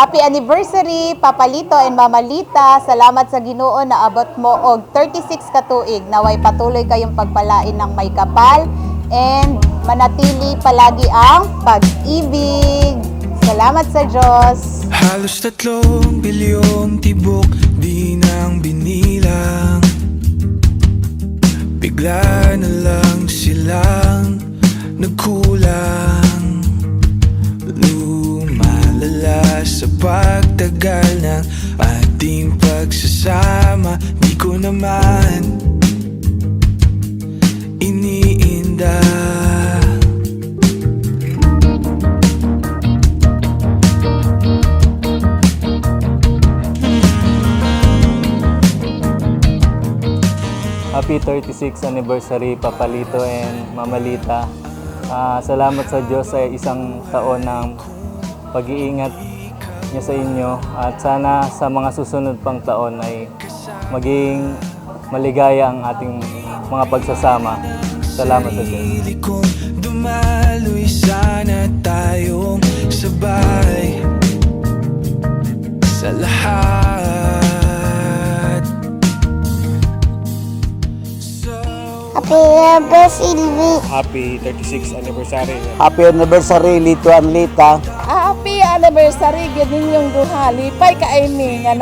Happy anniversary, Papalito and Mamalita. Salamat sa Ginoo na abot mo og 36 ka tuig. Naway patuloy kayong pagpalain ng may kapal and manatili palagi ang pag-ibig. Salamat sa Diyos. Halos 3 bilyong tibok di nang binilang. Bigla na lang silang nagkulang. Lumalala sa pagtagal ng ating pagsasama. Di ko naman iniinda. Happy 36th anniversary, Papalito and Mamalita. Salamat sa Diyos sa isang taon ng pag-iingat niya sa inyo at sana sa mga susunod pang taon ay maging maligaya ang ating mga pagsasama. Salamat sa Diyos. Dumaloy sana tayong sabay sa lahat. Happy 36th anniversary. Happy anniversary, Lito and Lita. Happy anniversary ganin yung duha. Lipay ka ini nga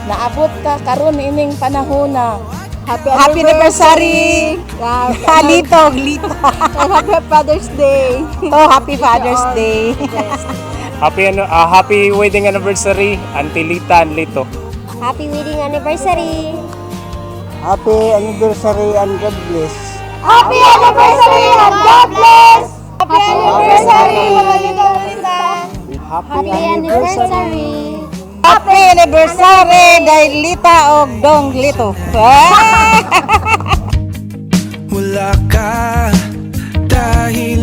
naabot ka karon ining panahona. Happy anniversary, Lito, Lita. Happy Father's Day. Oh, Happy Father's Day. Happy wedding anniversary, Auntie Lita and Lito. Happy wedding anniversary! Happy anniversary and God bless. Happy anniversary and God bless! Happy anniversary, Mamalita. Happy anniversary! Happy anniversary, dahil Lita o Dong Lito. Wala ka dahil